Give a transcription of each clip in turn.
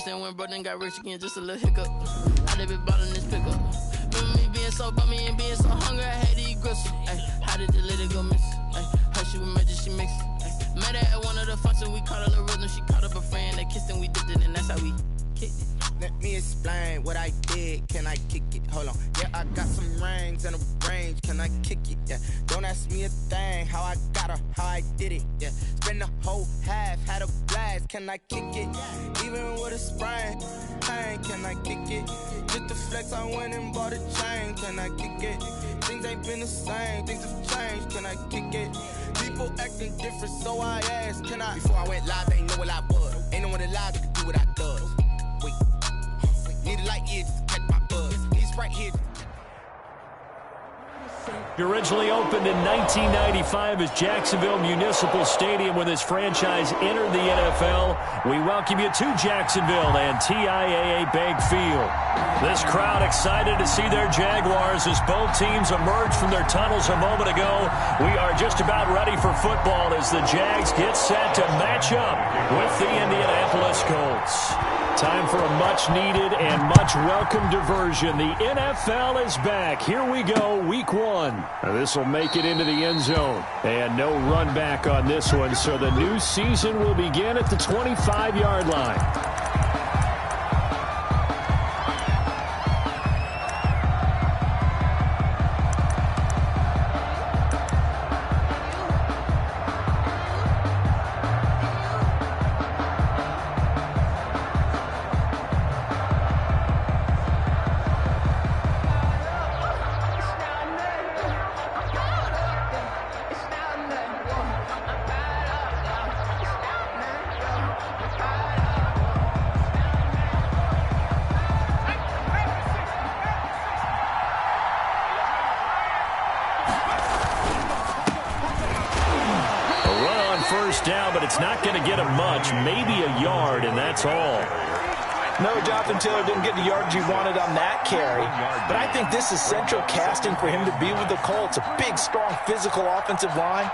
saying when bro then got rich again, just a little hiccup. I did be ballin' this pickup. Remember me being so bummy and being so hungry, I had to eat gristle. How did the lady go miss? Her she was magic, she mixed. Met her at one of the functions, we caught her a rhythm. She caught up a friend, they kissed and we dipped it, and that's how we kicked it. Let me explain what I did. Can I kick it? Hold on. Yeah, I got some rings and a range. Can I kick it? Yeah. Don't ask me a thing. How I got her, how I did it. Yeah. Spend the whole half, had a blast. Can I kick it? Even with a sprain, pain. Can I kick it? Just the flex, I went and bought a chain. Can I kick it? Things ain't been the same. Things have changed. Can I kick it? People acting different, so I asked. Can I? Before I went live, they ain't know what I was. Ain't no one alive that could do what I does. Wait. Need a light year just to catch my buzz. He's right here. Originally opened in 1995 as Jacksonville Municipal Stadium when this franchise entered the NFL. We welcome you to Jacksonville and TIAA Bank Field. This crowd excited to see their Jaguars as both teams emerge from their tunnels a moment ago. We are just about ready for football as the Jags get set to match up with the Indianapolis Colts. Time for a much-needed and much-welcome diversion. The NFL is back. Here we go, Week 1. This will make it into the end zone. And no run back on this one, so the new season will begin at the 25-yard line. Down, but it's not going to get him much, maybe a yard, and that's all. No, Jonathan Taylor didn't get the yards you wanted on that carry, but I think this is central casting for him to be with the Colts. A big, strong, physical offensive line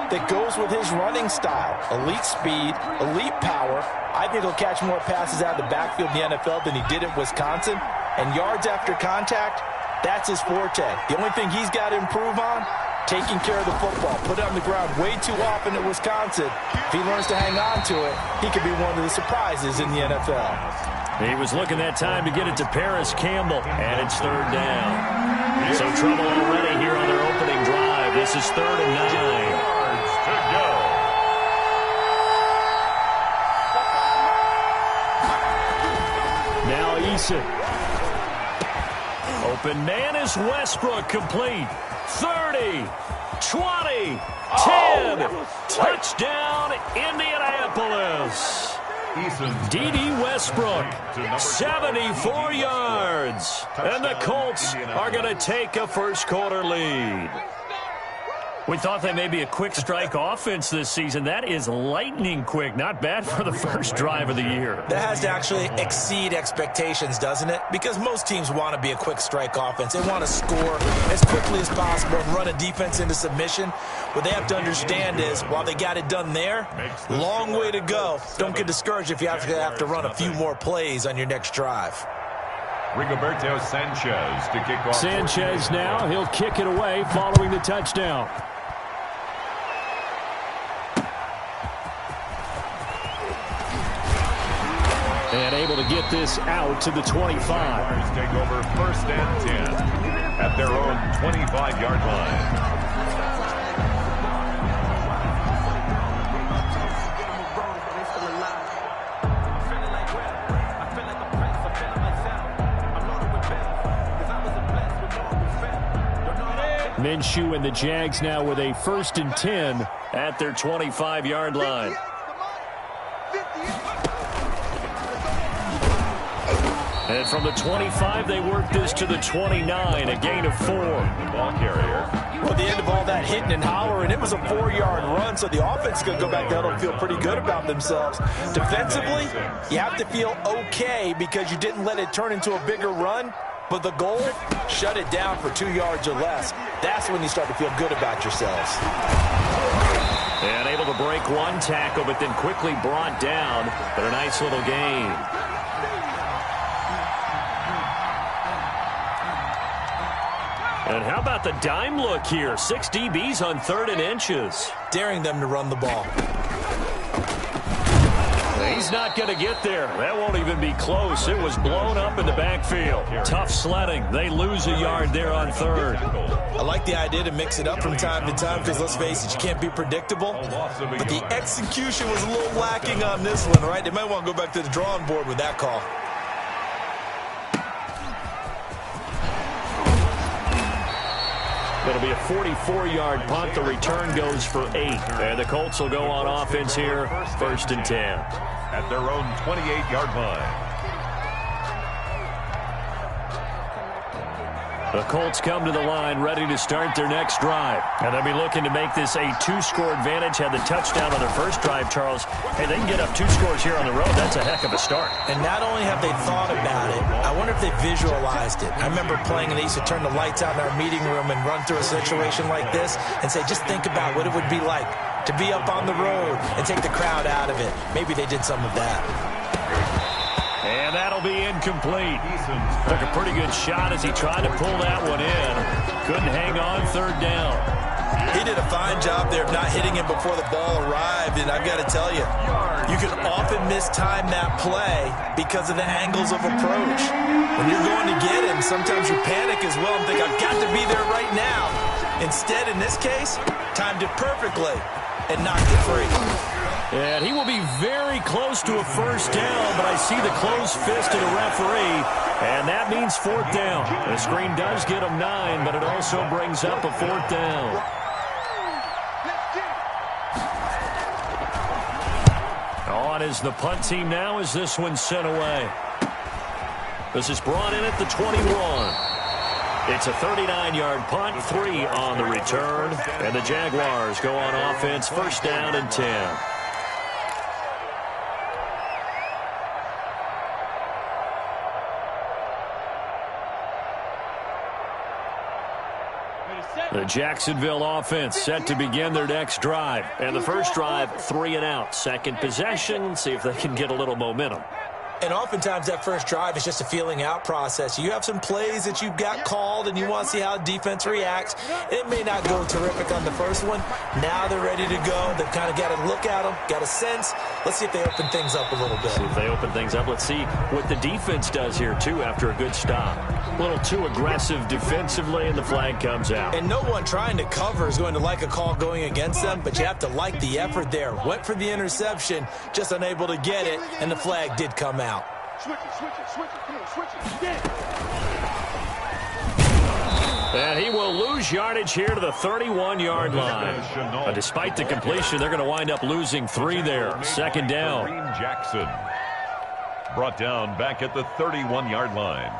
that goes with his running style. Elite speed, elite power. I think he'll catch more passes out of the backfield in the NFL than he did at Wisconsin, and yards after contact, that's his forte. The only thing he's got to improve on, taking care of the football, put it on the ground way too often at Wisconsin. If he learns to hang on to it, he could be one of the surprises in the NFL. He was looking that time to get it to Paris Campbell, and it's third down. So trouble already here on their opening drive. This is 3rd and 9. Yards to go. Now Eason. Open man is Westbrook, complete. 30, 20, 10, touchdown Indianapolis. D.D. Westbrook, 74 yards, and the Colts are going to take a first-quarter lead. We thought they may be a quick strike offense this season. That is lightning quick. Not bad for the first drive of the year. That has to actually exceed expectations, doesn't it? Because most teams want to be a quick strike offense. They want to score as quickly as possible and run a defense into submission. What they have to understand is, while they got it done there, long way to go. Don't get discouraged if you have to run a few more plays on your next drive. Rigoberto Sanchez to kick off. Sanchez now, he'll kick it away following the touchdown. And able to get this out to the 25. Take over 1st and 10 at their own 25-yard line. Minshew and the Jags now with a 1st and 10 at their 25-yard line. And from the 25, they work this to the 29, a gain of 4. The ball carrier. Well, the end of all that hitting and hollering, it was a 4-yard run, so the offense is going to go back down and feel pretty good about themselves. Defensively, you have to feel okay because you didn't let it turn into a bigger run. But the goal, shut it down for 2 yards or less. That's when you start to feel good about yourselves. And able to break one tackle, but then quickly brought down. But a nice little gain. And how about the dime look here? 6 DBs on 3rd and inches. Daring them to run the ball. He's not going to get there. That won't even be close. It was blown up in the backfield. Tough sledding. They lose a yard there on 3rd. I like the idea to mix it up from time to time because, let's face it, you can't be predictable. But the execution was a little lacking on this one, right? They might want to go back to the drawing board with that call. It'll be a 44-yard punt. The return goes for 8. And the Colts will go on offense here, 1st and 10. At their own 28-yard line. The Colts come to the line ready to start their next drive. And they'll be looking to make this a 2-score advantage. Had the touchdown on their first drive, Charles. Hey, they can get up 2 scores here on the road. That's a heck of a start. And not only have they thought about it, I wonder if they visualized it. I remember playing and they used to turn the lights out in our meeting room and run through a situation like this and say, just think about what it would be like to be up on the road and take the crowd out of it. Maybe they did some of that. And that'll be incomplete. Took a pretty good shot as he tried to pull that one in. Couldn't hang on 3rd down. He did a fine job there of not hitting him before the ball arrived, and I've got to tell you, you can often mistime that play because of the angles of approach. When you're going to get him, sometimes you panic as well and think, I've got to be there right now. Instead, in this case, timed it perfectly and knocked it free. And he will be very close to a 1st down, but I see the closed fist of the referee, and that means 4th down. The screen does get him 9, but it also brings up a 4th down. On is the punt team now as this one's sent away. This is brought in at the 21. It's a 39-yard punt, 3 on the return, and the Jaguars go on offense, 1st down and 10. The Jacksonville offense set to begin their next drive. And the first drive, 3 and out. Second possession, see if they can get a little momentum. And oftentimes that first drive is just a feeling out process. You have some plays that you've got called and you want to see how defense reacts. It may not go terrific on the first one. Now they're ready to go. They've kind of got to look at them, got a sense. Let's see if they open things up a little bit. See if they open things up. Let's see what the defense does here, too, after a good stop. A little too aggressive defensively, and the flag comes out. And no one trying to cover is going to like a call going against them, but you have to like the effort there. Went for the interception, just unable to get it, and the flag did come out. Switch it. Yeah. And he will lose yardage here to the 31-yard line. But despite the completion, they're going to wind up losing 3 there. 2nd down. Jackson brought down back at the 31-yard line.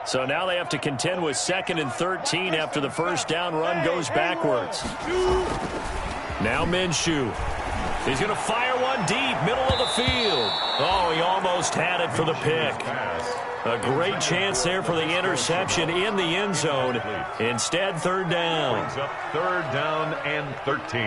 So now they have to contend with 2nd and 13 after the first down run goes backwards. Now Minshew. He's going to fire one deep, middle of the field. Oh, he almost had it for the pick. A great chance there for the interception in the end zone. Instead, 3rd down. Brings up 3rd down and 13.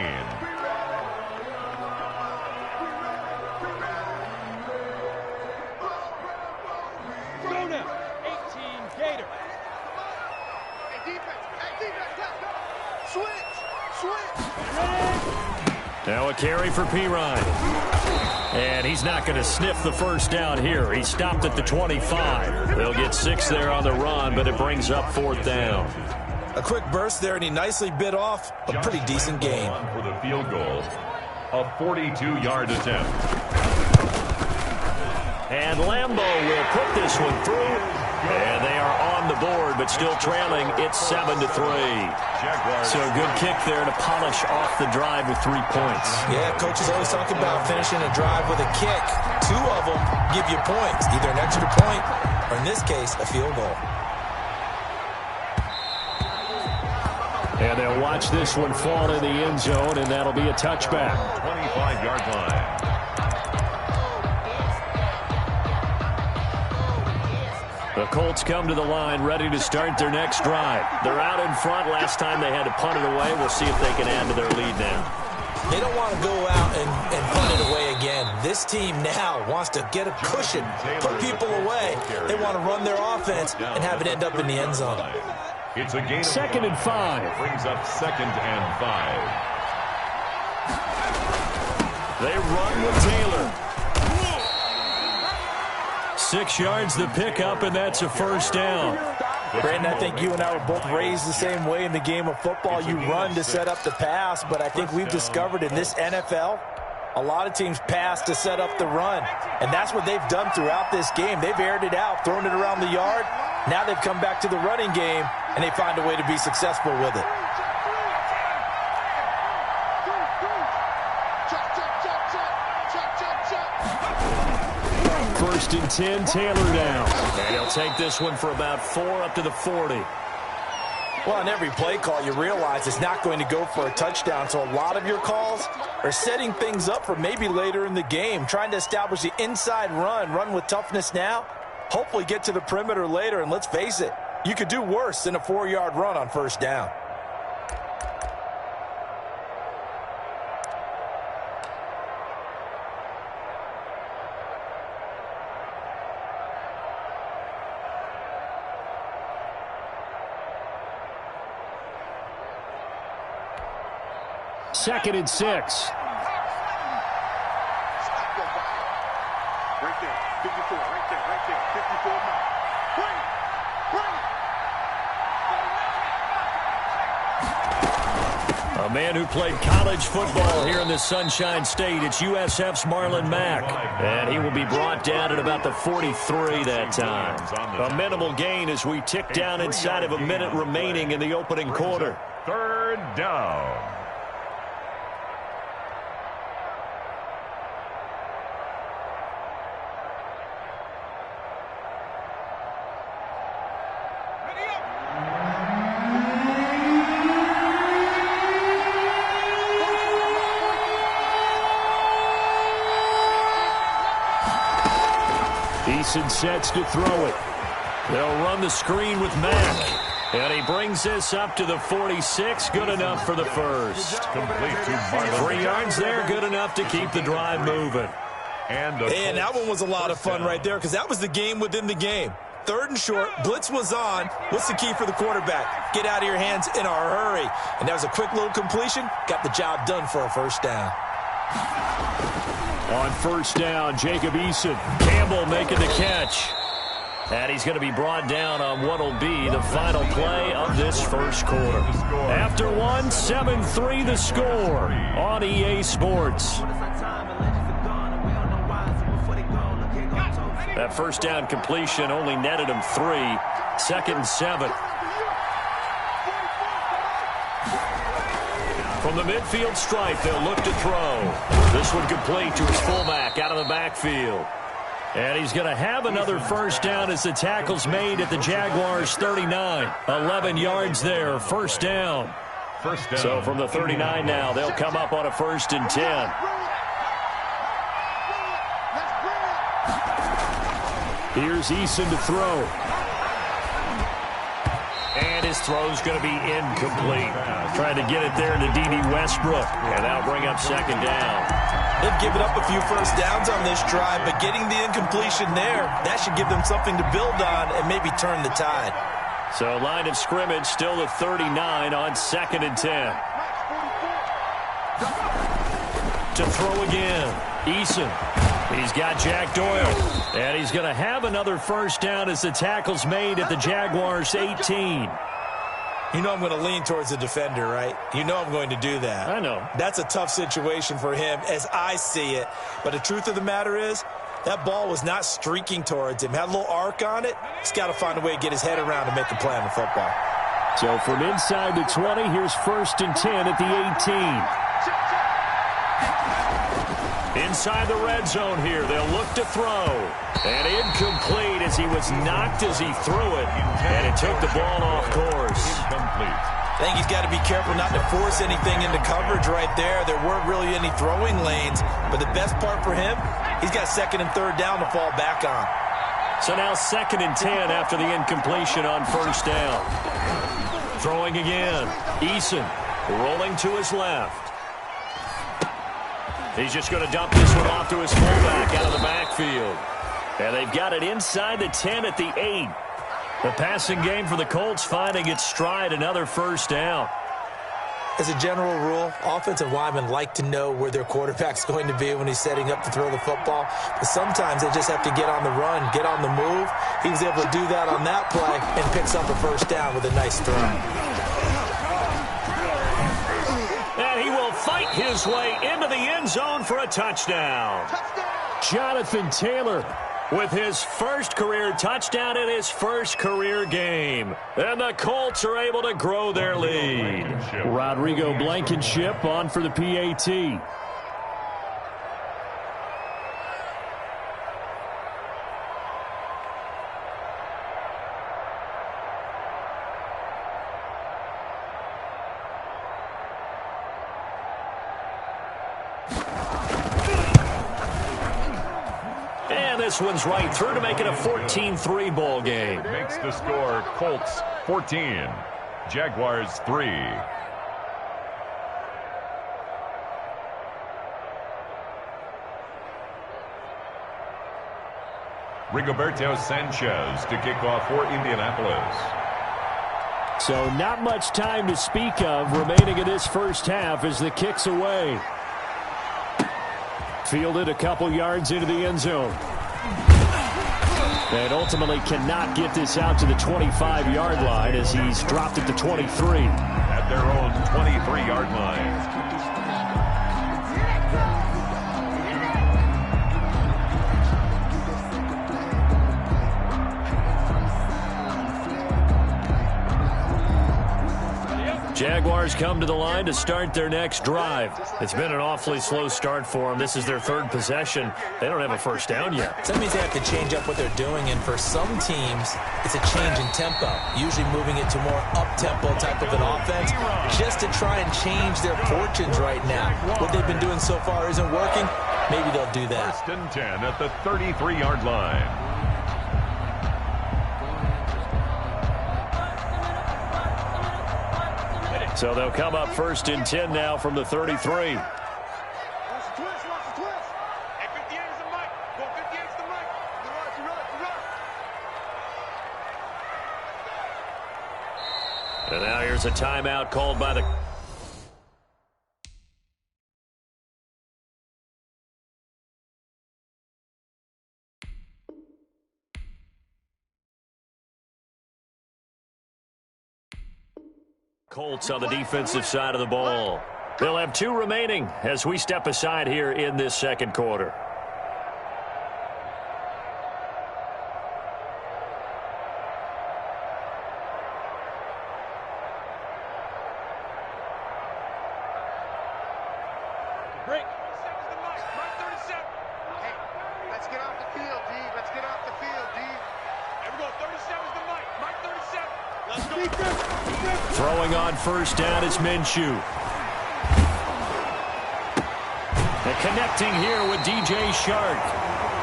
Now a carry for Pirine. And he's not going to sniff the first down here. He stopped at the 25. They'll get 6 there on the run, but it brings up 4th down. A quick burst there, and he nicely bit off a pretty decent gain. For the field goal, a 42-yard attempt. And Lambeau will put this one through. And they are on the board, but still trailing. It's 7-3. So a good kick there to polish off the drive with 3 points. Yeah, coaches always talk about finishing a drive with a kick. 2 of them give you points, either an extra point or, in this case, a field goal. And they'll watch this one fall in the end zone, and that'll be a touchback. 25-yard line. The Colts come to the line ready to start their next drive. They're out in front. Last time they had to punt it away. We'll see if they can add to their lead now. They don't want to go out and punt it away again. This team now wants to get a cushion, put people away. They want to run their offense and have it end up in the end zone. It's a gain of 2nd and 5. Brings up 2nd and 5. They run with Taylor. 6 yards the pickup, and that's a first down. Brandon, I think you and I were both raised the same way in the game of football. You run to set up the pass, but I think we've discovered in this NFL, a lot of teams pass to set up the run. And that's what they've done throughout this game. They've aired it out, thrown it around the yard. Now they've come back to the running game, and they find a way to be successful with it. First and 10, Taylor down. And he'll take this one for about 4 up to the 40. Well, on every play call, you realize it's not going to go for a touchdown. So a lot of your calls are setting things up for maybe later in the game, trying to establish the inside run with toughness now, hopefully get to the perimeter later. And let's face it, you could do worse than a 4-yard run on first down. Second and 6. Right there, 54, right there, 54 now. Bring. A man who played college football here in the Sunshine State. It's USF's Marlon Mack. And he will be brought down at about the 43 that time. A minimal gain as we tick down inside of a minute remaining in the opening quarter. 3rd down. Eason sets to throw it. They'll run the screen with Mack. And he brings this up to the 46. Good enough for the first. Complete to Marlon. 3 yards there. Good enough to keep the drive moving. And that one was a lot of fun right there because that was the game within the game. 3rd and short. Blitz was on. What's the key for the quarterback? Get out of your hands in a hurry. And that was a quick little completion. Got the job done for a first down. On first down, Jacob Eason. Campbell making the catch. And he's going to be brought down on what will be the final play of this first quarter. After one, 7-3 the score on EA Sports. That first down completion only netted him 3. 2nd and 7. From the midfield stripe, they'll look to throw. This one complete to his fullback out of the backfield. And he's going to have another first down as the tackle's made at the Jaguars' 39. 11 yards there, first down. So from the 39 now, they'll come up on a 1st and 10. Here's Eason to throw. And his throw's going to be incomplete. Trying to get it there to D.D. Westbrook. And that'll bring up 2nd down. They've given up a few first downs on this drive, but getting the incompletion there, that should give them something to build on and maybe turn the tide. So line of scrimmage still at 39 on 2nd and 10. To throw again. Eason. He's got Jack Doyle. And he's going to have another first down as the tackle's made at the Jaguars' 18. You know I'm going to lean towards the defender, right? You know I'm going to do that. I know. That's a tough situation for him as I see it. But the truth of the matter is, that ball was not streaking towards him. Had a little arc on it. He's got to find a way to get his head around and make a play on the football. So from inside the 20, here's 1st and 10 at the 18. Inside the red zone here, they'll look to throw. And incomplete as he was knocked as he threw it. And it took the ball off course. Incomplete. I think he's got to be careful not to force anything into coverage right there. There weren't really any throwing lanes. But the best part for him, he's got 2nd and 3rd down to fall back on. So now 2nd and 10 after the incompletion on first down. Throwing again. Eason rolling to his left. He's just going to dump this one off to his fullback out of the backfield. And they've got it inside the 10 at the 8. The passing game for the Colts finding its stride, another first down. As a general rule, offensive linemen like to know where their quarterback's going to be when he's setting up to throw the football. But sometimes they just have to get on the run, get on the move. He was able to do that on that play and picks up a first down with a nice throw. And he will fight his way into the end zone for a touchdown. Jonathan Taylor with his first career touchdown in his first career game. And the Colts are able to grow their lead. Rodrigo Blankenship on for the PAT. This one's right through to make it a 14-3 ball game. Makes the score Colts 14, Jaguars 3. Rigoberto Sanchez to kick off for Indianapolis. So not much time to speak of remaining in this first half as the kick's away. Fielded a couple yards into the end zone. And ultimately cannot get this out to the 25-yard line as he's dropped at the 23. At their own 23-yard line. Jaguars come to the line to start their next drive. It's been an awfully slow start for them. This is their third possession. They don't have a first down yet. That means they have to change up what they're doing, and for some teams, it's a change in tempo, usually moving it to more up-tempo type of an offense, just to try and change their fortunes right now. What they've been doing so far isn't working. Maybe they'll do that. 1st and 10 at the 33-yard line. So they'll come up 1st and 10 now from the 33. And now here's a timeout called by the Colts on the defensive side of the ball. They'll have 2 remaining as we step aside here in this second quarter. Break. Hey, let's get off the field, D. Let's get off the field, D. Here we go. 37's the mic. Mike 37. Let's go. Throwing on first down is Minshew. And connecting here with DJ Shark.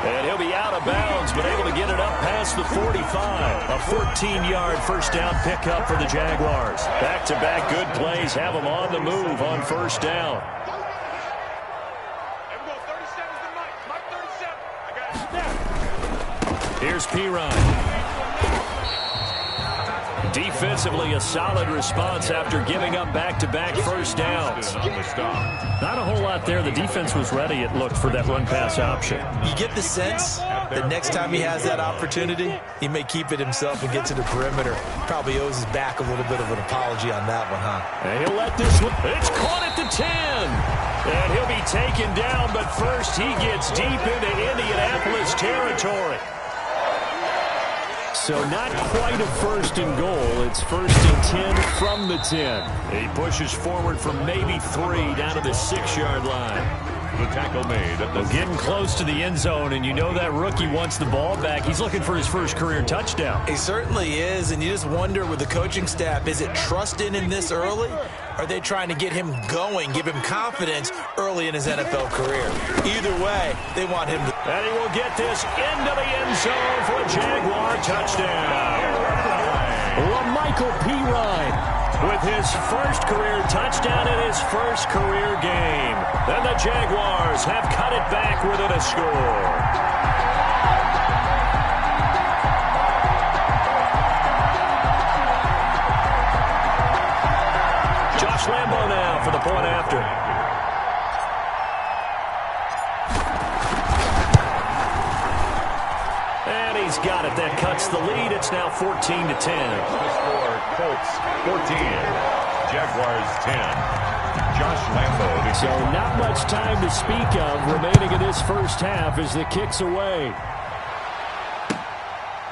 And he'll be out of bounds, but able to get it up past the 45. A 14-yard first down pickup for the Jaguars. Back-to-back good plays have them on the move on first down. Here's Pirine. Defensively, a solid response after giving up back-to-back first downs. Not a whole lot there. The defense was ready, it looked, for that run-pass option. You get the sense that next time he has that opportunity, he may keep it himself and get to the perimeter. Probably owes his back a little bit of an apology on that one, huh? And he'll let this one. It's caught at the 10. And he'll be taken down, but first he gets deep into Indianapolis territory. So not quite a 1st and goal. It's 1st and 10 from the 10. He pushes forward for maybe 3 down to the 6-yard line. The tackle made at the getting close to the end zone, and you know that rookie wants the ball back. He's looking for his first career touchdown. He certainly is, and you just wonder with the coaching staff, is it trust in him this early? are they trying to get him going, give him confidence early in his NFL career? Either way, they want him to. And he will get this into the end zone for a Jaguar touchdown. Michael P. Ryan with his first career touchdown in his first career game. And the Jaguars have cut it back within a score. Josh Lambo now for the point after. And he's got it. That cuts the lead. It's now 14-10. The score, Colts 14, Jaguars 10. Josh Lambo. So not much time to speak of remaining in this first half as the kick's away.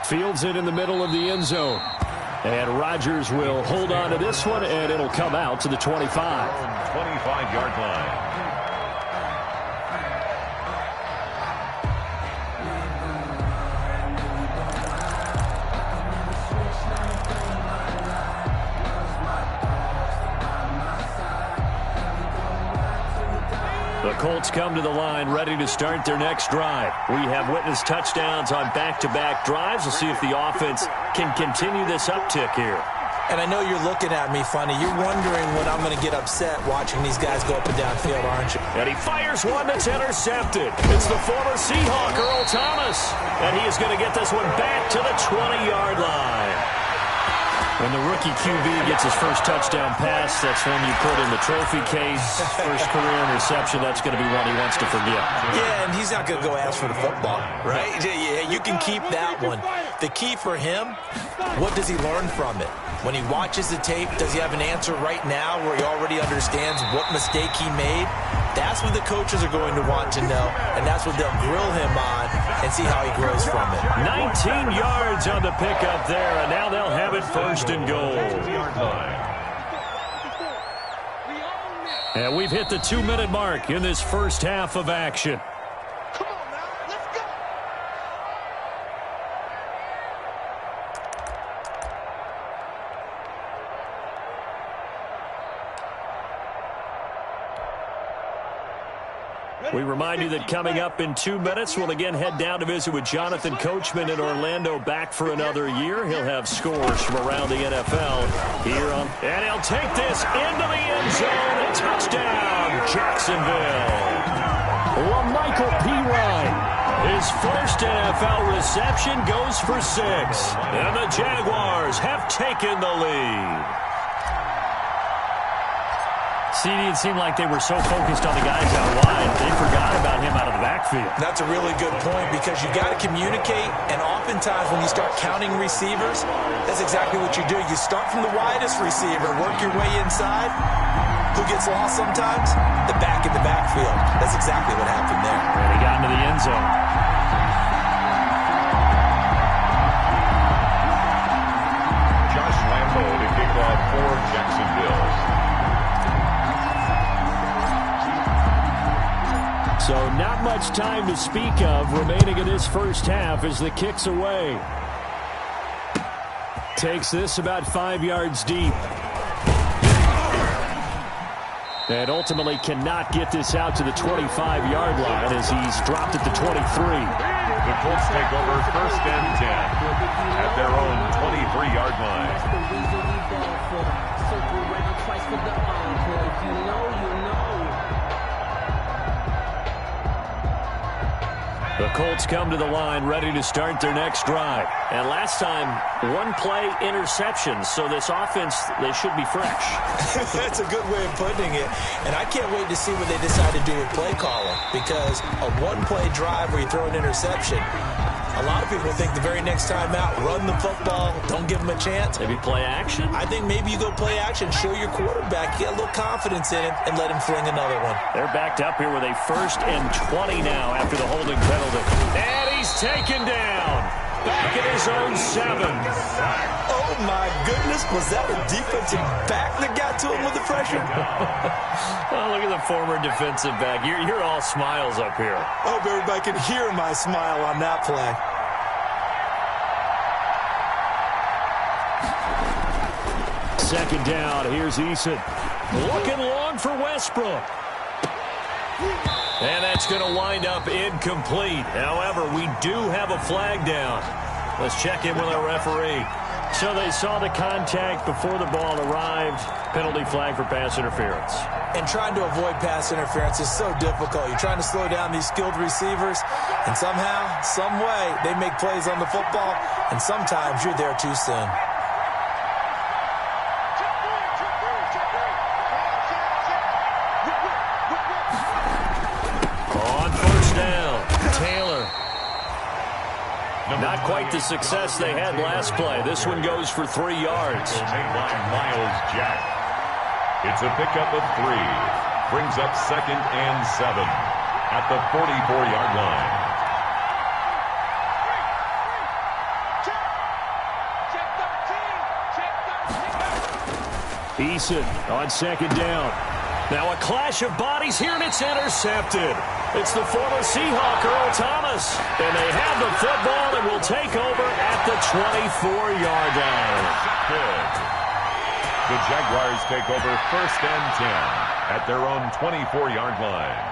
Fields it in the middle of the end zone. And Rodgers will hold on to this one, and it'll come out to the 25. 25-yard line. The Colts come to the line ready to start their next drive. We have witnessed touchdowns on back-to-back drives. We'll see if the offense can continue this uptick here. And I know you're looking at me funny. You're wondering when I'm going to get upset watching these guys go up and down field, aren't you? And he fires one that's intercepted. It's the former Seahawk, Earl Thomas. And he is going to get this one back to the 20-yard line. When the rookie QB gets his first touchdown pass, that's one you put in the trophy case. First career interception, that's going to be one he wants to forget. Yeah, and he's not going to go ask for the football, right? Yeah, you can keep that one. The key for him, what does he learn from it? When he watches the tape, does he have an answer right now where he already understands what mistake he made? That's what the coaches are going to want to know, and that's what they'll grill him on and see how he grows from it. 19 yards on the pickup there, and now they'll have it first and goal. And we've hit the 2-minute mark in this first half of action. Come on now, let's go. We remind you that coming up in 2 minutes, we'll again head down to visit with Jonathan Coachman in Orlando, back for another year. He'll have scores from around the NFL here on. And he'll take this into the end zone. A touchdown, Jacksonville. Michael P. Ryan. His first NFL reception goes for 6. And the Jaguars have taken the lead. It seemed like they were so focused on the guys out wide, they forgot about him out of the backfield. That's a really good point because you got to communicate, and oftentimes when you start counting receivers, that's exactly what you do. You start from the widest receiver, work your way inside. Who gets lost sometimes? The back in the backfield. That's exactly what happened there. And he got into the end zone. Josh Lambo to kick off for Jacksonville. So not much time to speak of remaining in this first half as the kick's away. Takes this about 5 yards deep. And ultimately cannot get this out to the 25-yard line as he's dropped at the 23. The Colts take over first and 10 at their own 23-yard line. The Colts come to the line ready to start their next drive. And last time, one play interception. So this offense, they should be fresh. That's a good way of putting it. And I can't wait to see what they decide to do with play calling. Because a one-play drive where you throw an interception, a lot of people think the very next time out, run the football, don't give them a chance. Maybe play action? I think maybe you go play action, show your quarterback, get a little confidence in him, and let him fling another one. They're backed up here with a 1st and 20 now after the holding penalty. And he's taken down. Back at his own 7. Oh, my goodness. Was that a defensive back that got to him with the pressure? Oh, look at the former defensive back. You're all smiles up here. I hope everybody can hear my smile on that play. Second down. Here's Eason. Looking long for Westbrook. And that's going to wind up incomplete. However, we do have a flag down. Let's check in with our referee. So they saw the contact before the ball arrived. Penalty flag for pass interference. And trying to avoid pass interference is so difficult. You're trying to slow down these skilled receivers, and somehow, some way, they make plays on the football, and sometimes you're there too soon. On first down, Taylor. Not quite the success they had last play. This one goes for 3 yards. Made by Miles Jack. It's a pickup of 3. Brings up 2nd and 7 at the 44-yard line. Eason on 2nd down. Now a clash of bodies here, and it's intercepted. It's the former Seahawk, Earl Thomas. And they have the football and will take over at the 24-yard line. Good. The Jaguars take over 1st and 10 at their own 24-yard line.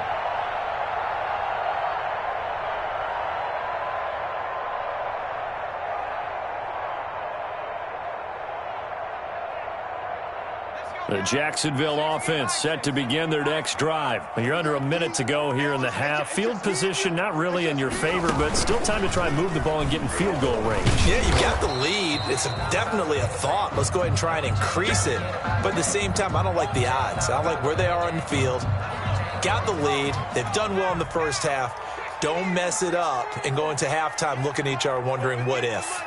The Jacksonville offense set to begin their next drive. You're under a minute to go here in the half. Field position not really in your favor, but still time to try and move the ball and get in field goal range. Yeah, you got the lead. It's definitely a thought. Let's go ahead and try and increase it. But at the same time, I don't like the odds. I like where they are on the field. Got the lead. They've done well in the first half. Don't mess it up and go into halftime looking at each other wondering what if.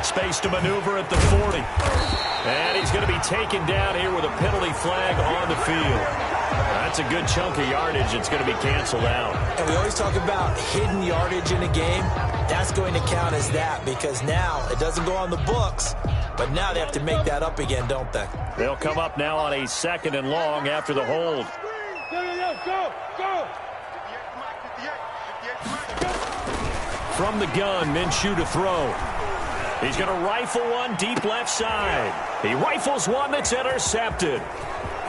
Space to maneuver at the 40. And he's going to be taken down here with a penalty flag on the field. That's a good chunk of yardage. It's going to be canceled out. And we always talk about hidden yardage in a game. That's going to count as that because now it doesn't go on the books, but now they have to make that up again, don't they? They'll come up now on a 2nd and long after the hold. From the gun, Minshew to throw. He's going to rifle one deep left side. He rifles one that's intercepted.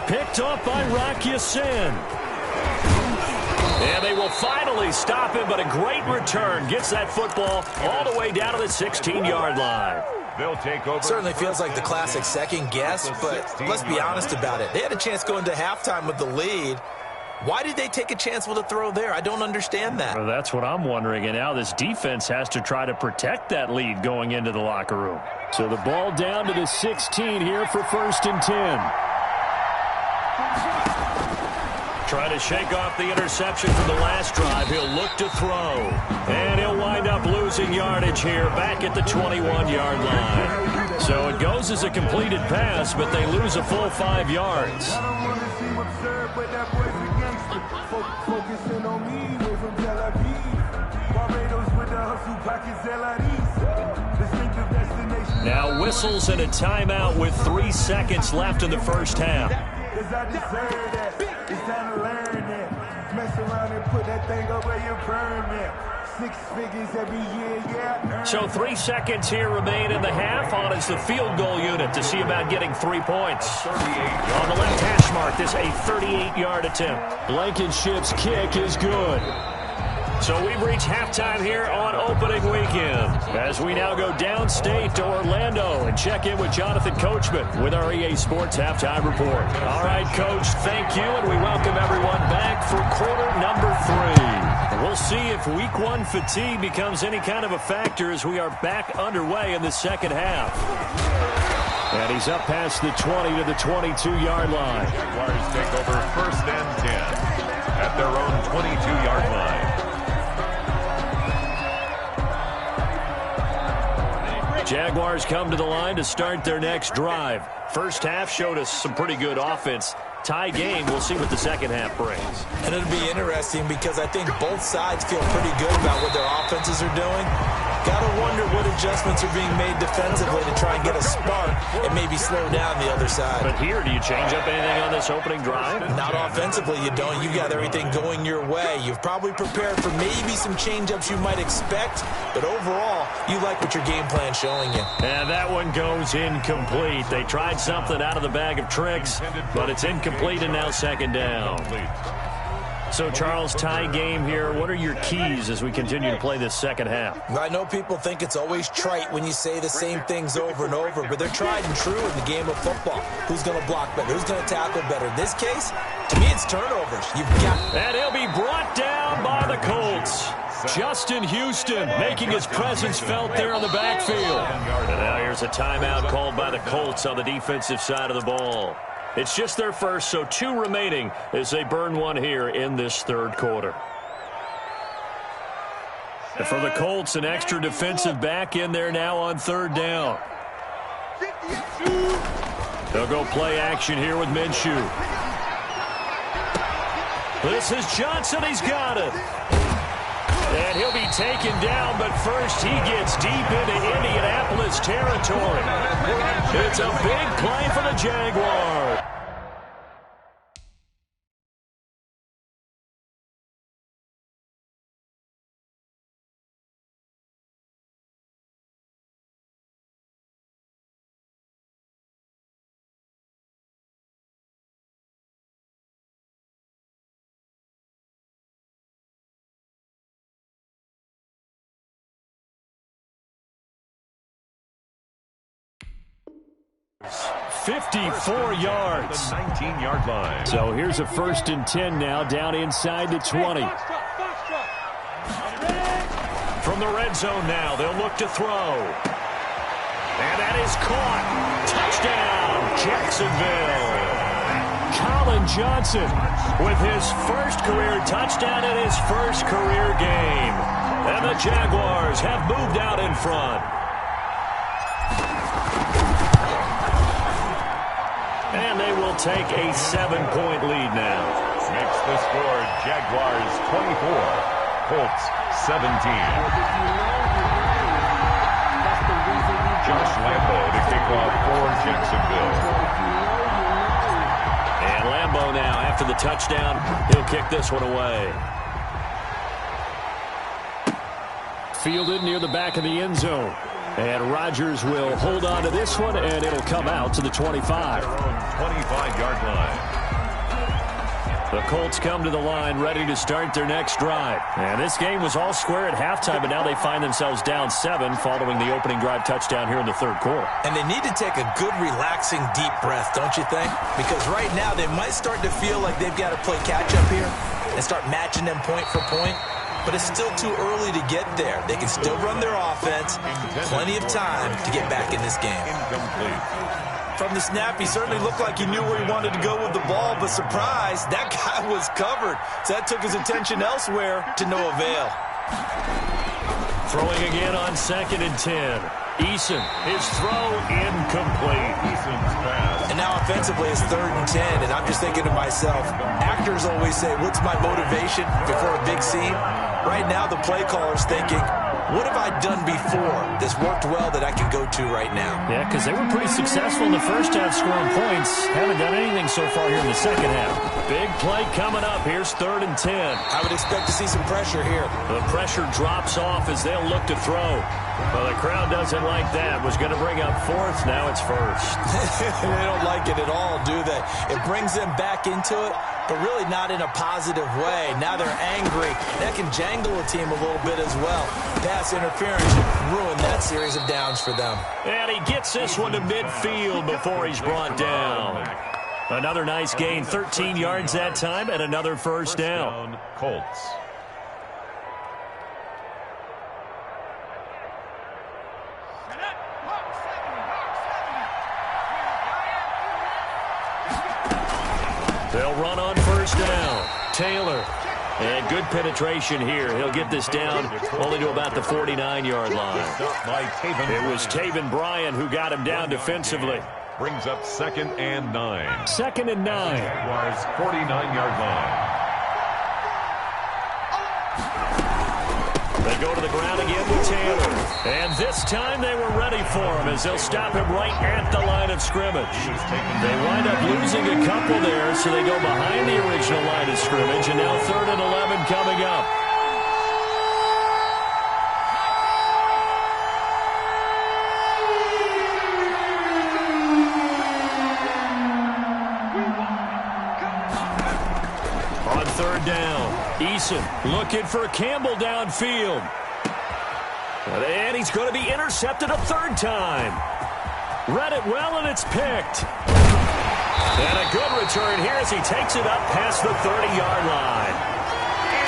Picked up by Rock Ya-Sin. And they will finally stop him, but a great return. Gets that football all the way down to the 16-yard line. They'll take over. Certainly feels like the classic second guess, but let's be honest about it. They had a chance going to halftime with the lead. Why did they take a chance with a throw there? I don't understand that. Well, that's what I'm wondering. And now this defense has to try to protect that lead going into the locker room. So the ball down to the 16 here for 1st and 10. Trying to shake off the interception from the last drive. He'll look to throw. And he'll wind up losing yardage here back at the 21-yard line. So it goes as a completed pass, but they lose a full 5 yards. Focusing on me, way from Tel Aviv. Barbados with the hustle pockets, distinctive destination. Now whistles and a timeout with 3 seconds left in the first half. Cause I deserve that. It's time to learn that. Mess around and put that thing over your permit. 6 figures every year, yeah. So 3 seconds here remain in the half. On is the field goal unit to see about getting 3 points. On the left hash mark, this a 38-yard attempt. Blankenship's kick is good. So we've reached halftime here on opening weekend as we now go downstate to Orlando and check in with Jonathan Coachman with our EA Sports Halftime Report. All right, Coach, thank you, and we welcome everyone back for quarter number 3. We'll see if week 1 fatigue becomes any kind of a factor as we are back underway in the second half. And he's up past the 20 to the 22-yard line. Jaguars take over 1st and 10 at their own 22-yard line. Jaguars come to the line to start their next drive. First half showed us some pretty good offense. Tie game. We'll see what the second half brings. And it'll be interesting because I think both sides feel pretty good about what their offenses are doing. Gotta wonder what adjustments are being made defensively to try and get a spark and maybe slow down the other side. But here, do you change up anything on this opening drive? Not offensively, you don't. You got everything going your way. You've probably prepared for maybe some change-ups you might expect, but overall, you like what your game plan's showing you. And that one goes incomplete. They tried something out of the bag of tricks, but it's incomplete and now second down. So, Charles, tie game here. What are your keys as we continue to play this second half? I know people think it's always trite when you say the same things over and over, but they're tried and true in the game of football. Who's going to block better? Who's going to tackle better? In this case, to me, it's turnovers. You've got... And he'll be brought down by the Colts. Justin Houston making his presence felt there in the backfield. And now here's a timeout called by the Colts on the defensive side of the ball. It's just their first, so 2 remaining as they burn one here in this third quarter. And for the Colts, an extra defensive back in there now on third down. They'll go play action here with Minshew. This is Johnson. He's got it. And he'll be taken down, but first he gets deep into Indianapolis territory. It's a big play for the Jaguars. $54 yards. The 19-yard line. So here's a 1st and 10 now, down inside the 20. From the red zone now, they'll look to throw. And that is caught. Touchdown, Jacksonville. Colin Johnson with his first career touchdown in his first career game. And the Jaguars have moved out in front. And they will take a 7-point lead now. Makes the score Jaguars 24, Colts 17. Josh Lambo to kick off for Jacksonville. And Lambo now, after the touchdown, he'll kick this one away. Fielded near the back of the end zone. And Rodgers will hold on to this one, and it'll come out to the 25. Their own 25-yard line. The Colts come to the line ready to start their next drive. And this game was all square at halftime, but now they find themselves down 7 following the opening drive touchdown here in the third quarter. And they need to take a good, relaxing, deep breath, don't you think? Because right now they might start to feel like they've got to play catch-up here and start matching them point for point. But it's still too early to get there. They can still run their offense. Plenty of time to get back in this game. Incomplete. From the snap, he certainly looked like he knew where he wanted to go with the ball, but surprise, that guy was covered. So that took his attention elsewhere to no avail. Throwing again on 2nd and 10. Eason, his throw incomplete. Eason's pass. And now offensively it's 3rd and 10, and I'm just thinking to myself, actors always say, what's my motivation before a big scene? Right now the play caller's thinking, what have I done before that's worked well that I can go to right now? Yeah, because they were pretty successful in the first half scoring points. Haven't done anything so far here in the second half. Big play coming up. Here's 3rd and 10. I would expect to see some pressure here. The pressure drops off as they'll look to throw. Well, the crowd doesn't like that. Was going to bring up 4th. Now it's 1st. They don't like it at all, do they? It brings them back into it, but really not in a positive way. Now they're angry. That can jangle a team a little bit as well. Pass interference ruined that series of downs for them. And he gets this one to midfield before he's brought down. Another nice gain, 13 yards that time, and another first down. Colts. They'll run on first down. Taylor. And good penetration here. He'll get this down only to about the 49-yard line. It was Taven Bryan who got him down defensively. Brings up 2nd and 9. 2nd and 9. Jaguars 49-yard line. They go to the ground again with Taylor. And this time they were ready for him as they'll stop him right at the line of scrimmage. They wind up losing a couple there, so they go behind the original line of scrimmage, and now 3rd and 11 coming up. On 3rd down, Eason looking for Campbell downfield. And he's going to be intercepted a 3rd time. Read it well, and it's picked. And a good return here as he takes it up past the 30-yard line.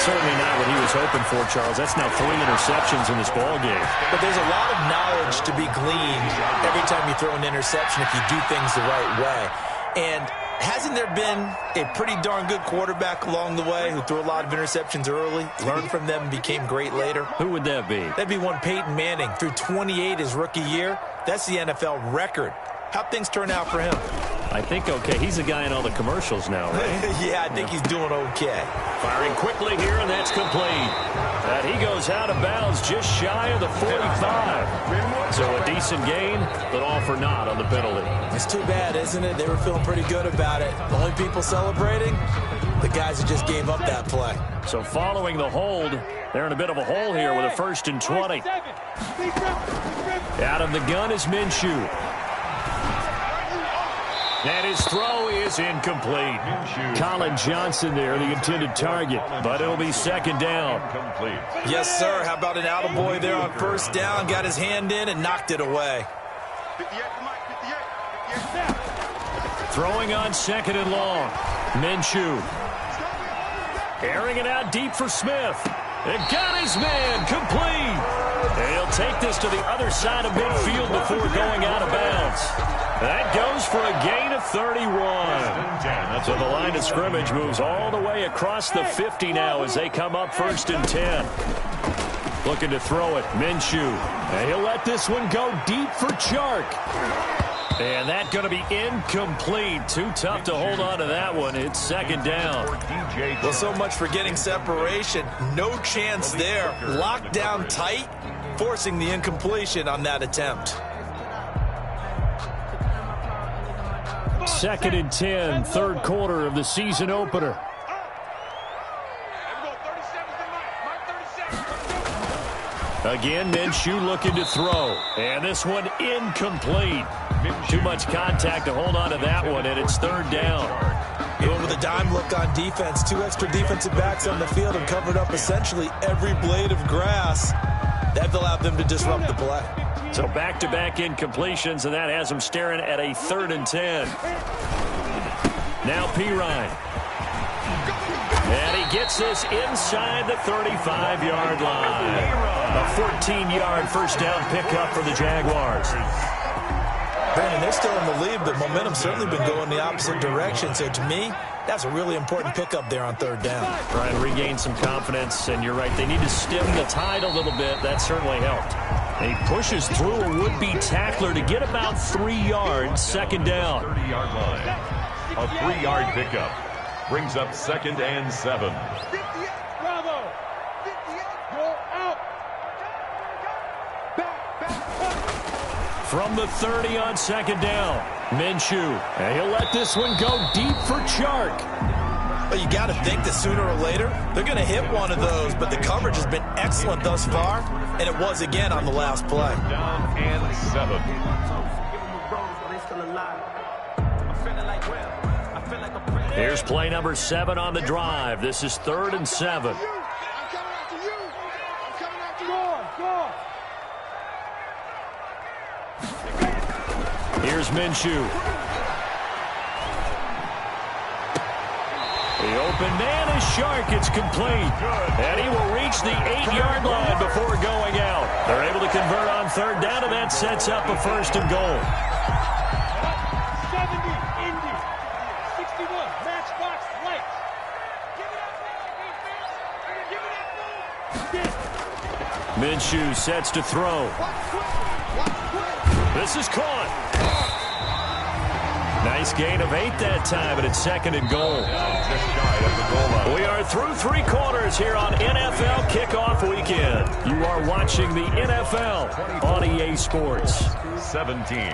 Certainly not what he was hoping for, Charles. That's now 3 interceptions in this ballgame. But there's a lot of knowledge to be gleaned every time you throw an interception if you do things the right way. And hasn't there been a pretty darn good quarterback along the way who threw a lot of interceptions early, learned from them, and became great later? Who would that be? That'd be one Peyton Manning. Threw 28 his rookie year. That's the NFL record. How'd things turn out for him? I think okay. He's a guy in all the commercials now, right? Yeah, I think he's doing okay. Firing quickly here, and that's complete. And he goes out of bounds just shy of the 45. So a decent gain, but all for naught on the penalty. It's too bad, isn't it? They were feeling pretty good about it. The only people celebrating, the guys who just gave up that play. So following the hold, they're in a bit of a hole here with a 1st and 20. Out of the gun is Minshew. And his throw is incomplete. Colin Johnson there, the intended target, but it'll be 2nd down. Yes, sir. How about an attaboy there on 1st down? Got his hand in and knocked it away. Throwing on 2nd and long. Minshew. Airing it out deep for Smith. And got his man complete. And he'll take this to the other side of midfield before going out of bounds. That goes for a gain of 31. So the line of scrimmage moves all the way across the 50 now as they come up 1st and 10. Looking to throw it, Minshew. And he'll let this one go deep for Chark. And that's going to be incomplete. Too tough to hold on to that one. It's 2nd down. Well, so much for getting separation. No chance there. Locked down tight, forcing the incompletion on that attempt. 2nd and 10, 3rd quarter of the season opener. Again, Minshew looking to throw. And this one incomplete. Too much contact to hold on to that one, and it's 3rd down. Going with a dime look on defense. 2 extra defensive backs on the field and covered up essentially every blade of grass. That allowed them to disrupt the play. So back-to-back incompletions, and that has them staring at a 3rd and 10. Now Pirine. And he gets this inside the 35-yard line. A 14-yard 1st down pickup for the Jaguars. Brandon, they're still in the lead, but momentum's certainly been going the opposite direction. So to me, that's a really important pickup there on 3rd down. Trying to regain some confidence, and you're right. They need to stem the tide a little bit. That certainly helped. And he pushes through a would-be tackler to get about 3 yards, 2nd down. 30-yard line. A 3-yard pickup. Brings up 2nd and 7. Bravo. 58. Go out. From the 30 on 2nd down, Minshew. And he'll let this one go deep for Chark. Well, you got to think that sooner or later, they're going to hit one of those, but the coverage has been excellent thus far, and it was again on the last play. Down and 7. Here's play number 7 on the drive. This is 3rd and 7. Here's Minshew. The open man is Chark. It's complete. And he will reach the 8-yard line before going out. They're able to convert on 3rd down, and that sets up a 1st and goal. 70, Indy. 61, matchbox lights. Give it up, Minshew sets to throw. This is caught. Now Nice gain of 8 that time, and it's 2nd and goal. Just shy of the goal line. We are through 3 quarters here on NFL Kickoff Weekend. You are watching the NFL on EA Sports. 17.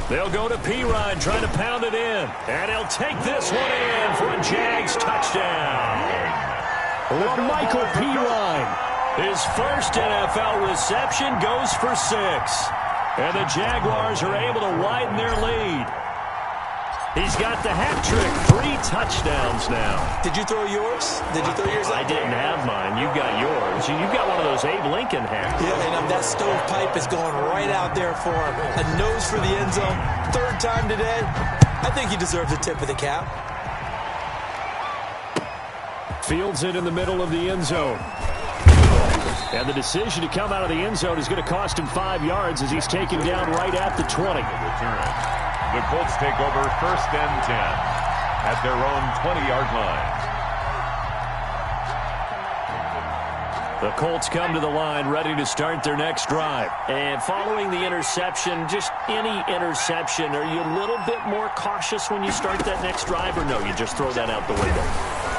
They'll go to Pirine, trying to pound it in. And he'll take this one in for a Jags touchdown. Michael Pirine. His first NFL reception goes for 6. And the Jaguars are able to widen their lead. He's got the hat trick. 3 touchdowns now. Did you throw yours? Did you throw yours? I didn't have mine. You've got yours. You've got one of those Abe Lincoln hats. Yeah, and that stovepipe is going right out there for him. A nose for the end zone. 3rd time today. I think he deserves a tip of the cap. Fields it in the middle of the end zone. And the decision to come out of the end zone is going to cost him 5 yards as he's taken down right at the 20. The Colts take over 1st and 10 at their own 20-yard line. The Colts come to the line ready to start their next drive. And following the interception, just any interception, are you a little bit more cautious when you start that next drive, or no, you just throw that out the window?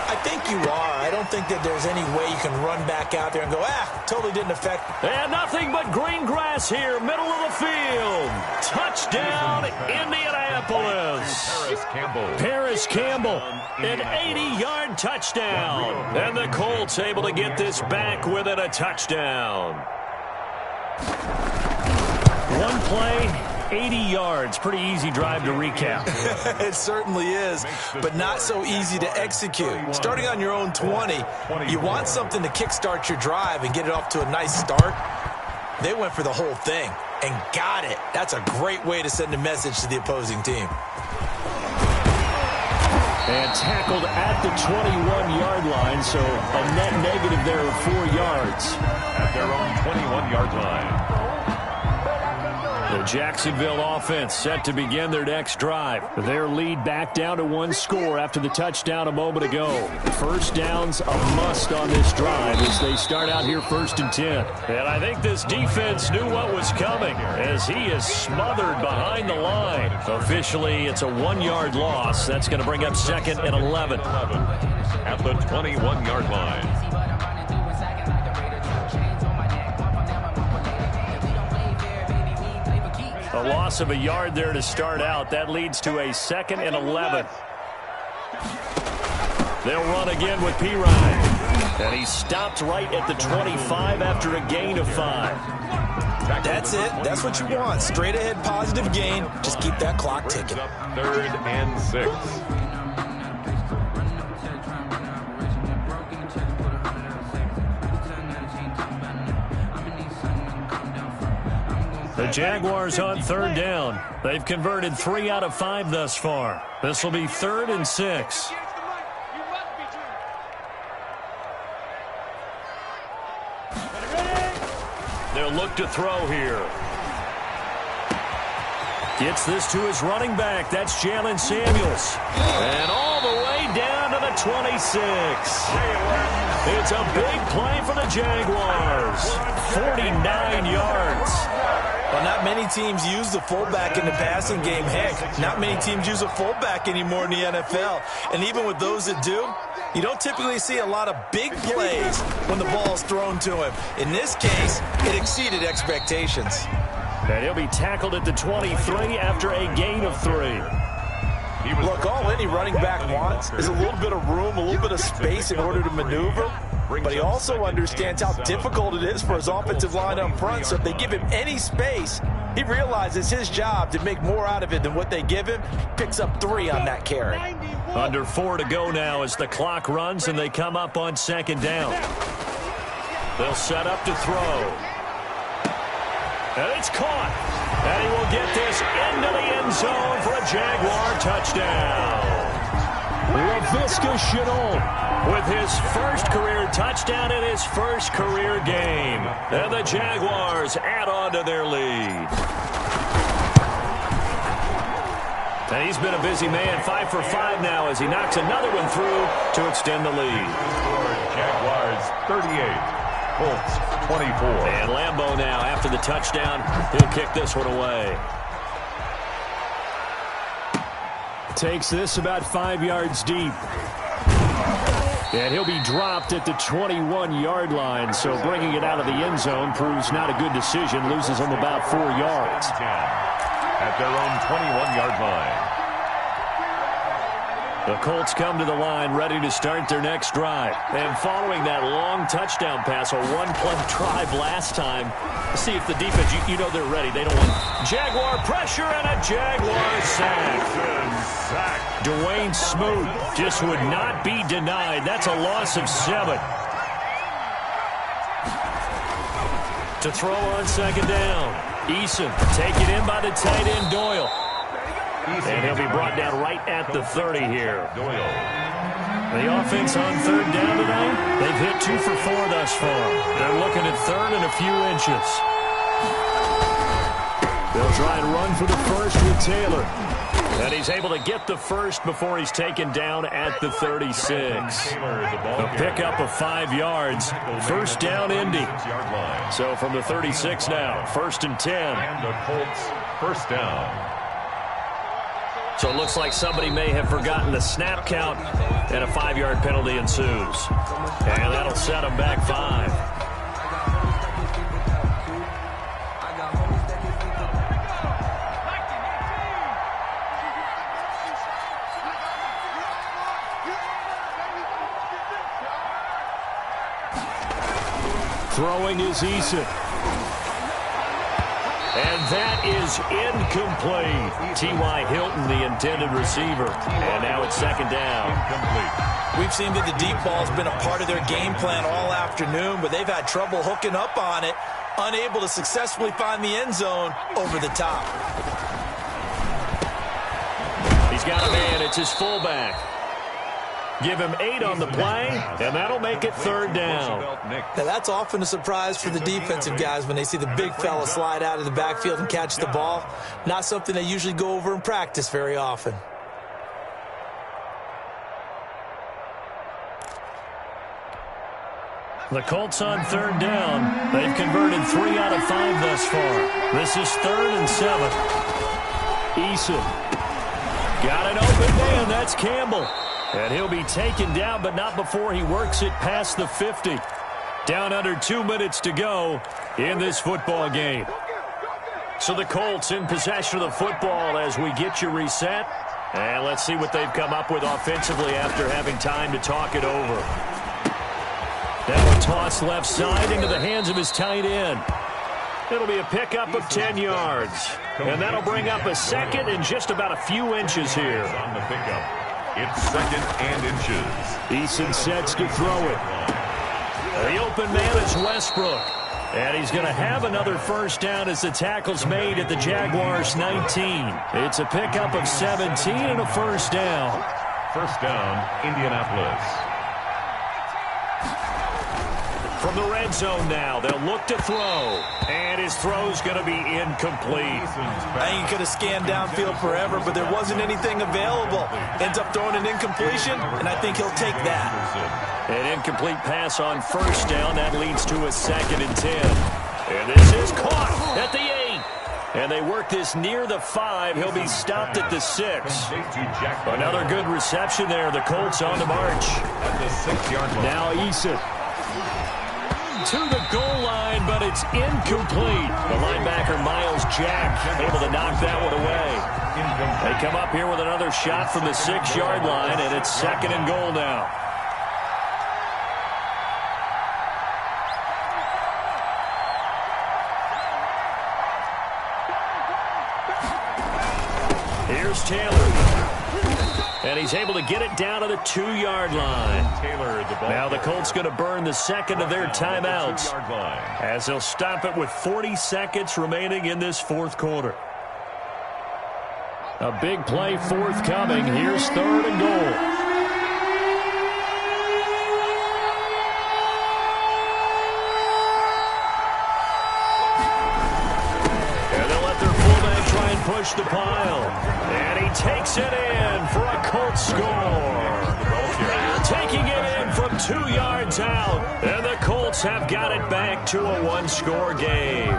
I think you are. I don't think that there's any way you can run back out there and go, totally didn't affect. And nothing but green grass here, middle of the field. Touchdown, Indianapolis. Paris Campbell, an 80-yard touchdown. And the Colts able to get this back within a touchdown. One play, 80 yards. Pretty easy drive to recap. It certainly is, but not so easy to execute. Starting on your own 20, you want something to kickstart your drive and get it off to a nice start. They went for the whole thing and got it. That's a great way to send a message to the opposing team. And tackled at the 21-yard line, so a net negative there of 4 yards. At their own 21-yard line. The Jacksonville offense set to begin their next drive. Their lead back down to 1 score after the touchdown a moment ago. 1st down's a must on this drive as they start out here 1st and 10. And I think this defense knew what was coming as he is smothered behind the line. Officially, it's a 1-yard loss. That's going to bring up 2nd and 11. At the 21-yard line. A loss of a yard there to start out. That leads to a 2nd and 11. They'll run again with Pirine. And he stopped right at the 25 after a gain of 5. That's it. That's what you want. Straight ahead positive gain. Just keep that clock ticking. 3rd and 6. The Jaguars on 3rd down. They've converted 3 out of 5 thus far. This will be 3rd and 6. They'll look to throw here. Gets this to his running back. That's Jalen Samuels. And all the way down to the 26. It's a big play for the Jaguars. 49 yards. Well, not many teams use the fullback in the passing game. Heck, not many teams use a fullback anymore in the NFL. And even with those that do, you don't typically see a lot of big plays when the ball is thrown to him. In this case, it exceeded expectations. And he'll be tackled at the 23 after a gain of 3. Look, all any running back wants is a little bit of room, a little bit of space in order to maneuver. But he also understands how difficult it is for his offensive line up front. So if they give him any space, he realizes his job to make more out of it than what they give him. Picks up 3 on that carry. Under 4 to go now as the clock runs and they come up on 2nd down. They'll set up to throw. And it's caught. And he will get this into the end zone for a Jaguar touchdown. Laviska Shenault with his first career touchdown in his first career game. And the Jaguars add on to their lead. And he's been a busy man, 5 for 5 now as he knocks another one through to extend the lead. Jaguars 38, Colts 24. And Lambeau now, after the touchdown, he'll kick this one away. Takes this about 5 yards deep. And he'll be dropped at the 21-yard line, so bringing it out of the end zone proves not a good decision. Loses him about 4 yards. At their own 21-yard line. The Colts come to the line ready to start their next drive. And following that long touchdown pass, a one-play drive last time, see if the defense, you know they're ready. They don't want Jaguar pressure and a Jaguar sack. Dwayne Smoot just would not be denied. That's a loss of 7. To throw on second down. Eason taken in by the tight end Doyle. And he'll be brought down right at the 30 here. The offense on third down tonight, they've hit 2 for 4 thus far. They're looking at third and a few inches. They'll try and run for the first with Taylor. And he's able to get the first before he's taken down at the 36. A pickup of 5 yards. First down, Indy. So from the 36 now, 1st and 10. And the Colts first down. So it looks like somebody may have forgotten the snap count, and a 5-yard penalty ensues. And that'll set them back 5. Throwing is Eason. And that is incomplete. T.Y. Hilton, the intended receiver. And now it's second down. Incomplete. We've seen that the deep ball has been a part of their game plan all afternoon, but they've had trouble hooking up on it, unable to successfully find the end zone over the top. He's got a man. It's his fullback. Give him 8 on the play, and that'll make it third down. Now, that's often a surprise for the defensive guys when they see the big fella slide out of the backfield and catch the ball. Not something they usually go over in practice very often. The Colts on third down. They've converted 3 out of 5 thus far. This is 3rd and 7. Eason. Got an open man. That's Campbell. And he'll be taken down, but not before he works it past the 50. Down under 2 minutes to go in this football game. So the Colts in possession of the football as we get you reset. And let's see what they've come up with offensively after having time to talk it over. Now a toss left side into the hands of his tight end. It'll be a pickup of 10 yards. And that'll bring up a second and just about a few inches here. On the pickup. It's 2nd and inches. Eason sets to throw it. The open man is Westbrook. And he's going to have another first down as the tackle's made at the Jaguars' 19. It's a pickup of 17 and a first down. First down, Indianapolis. From the red zone now, they'll look to throw. And his throw's going to be incomplete. I think he could have scanned downfield forever, but there wasn't anything available. Ends up throwing an incompletion, and I think he'll take that. An incomplete pass on first down. That leads to a 2nd and 10. And this is caught at the 8. And they work this near the 5. He'll be stopped at the 6. Another good reception there. The Colts on the march. At the 6-yard line. Now Eason. To the goal line, but it's incomplete. The linebacker, Miles Jack, able to knock that one away. They come up here with another shot from the 6-yard line, and it's 2nd and goal now. Here's Taylor. And he's able to get it down to the 2-yard line. Now the Colts going to burn the second of their timeouts as they'll stop it with 40 seconds remaining in this fourth quarter. A big play forthcoming. Here's 3rd and goal. push the pile. And he takes it in for a Colts score. Taking it in from 2 yards out. And the Colts have got it back to a one-score game.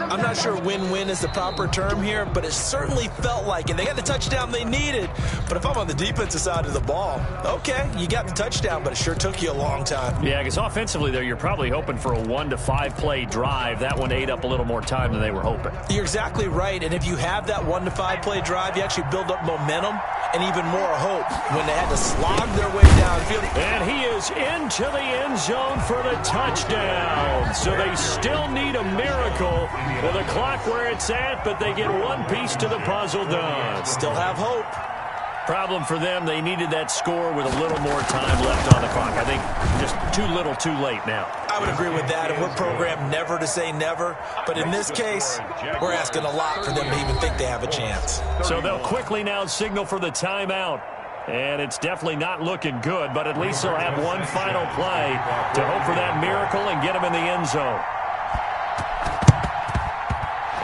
I'm not sure win-win is the proper term here, but it certainly felt like it. They got the touchdown they needed. But if I'm on the defensive side of the ball, okay, you got the touchdown, but it sure took you a long time. Yeah, because offensively, though, you're probably hoping for a 1 to 5 play drive. That one ate up a little more time than they were hoping. You're exactly right, and if you have that 1 to 5 play drive, you actually build up momentum and even more hope when they had to slog their way downfield. And he is into the end zone for the touchdown. So they still need a miracle with the clock where it's at, but they get one piece to the puzzle done. Still have hope. Problem for them, they needed that score with a little more time left on the clock. I think just too little too late now. I would agree with that, and we're programmed never to say never. But in this case, we're asking a lot for them to even think they have a chance. So they'll quickly now signal for the timeout. And it's definitely not looking good, but at least they'll have one final play to hope for that miracle and get them in the end zone.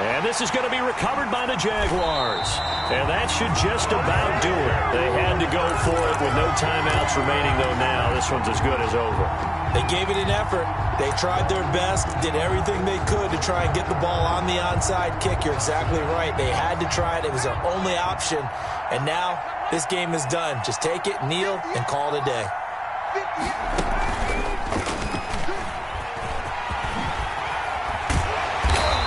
And this is going to be recovered by the Jaguars. And that should just about do it. They had to go for it with no timeouts remaining, though now this one's as good as over. They gave it an effort. They tried their best, did everything they could to try and get the ball on the onside kick. You're exactly right. They had to try it. It was their only option. And now this game is done. Just take it, kneel, and call it a day.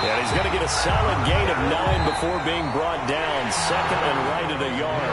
And he's going to get a solid gain of 9 before being brought down. Second and right at a yard.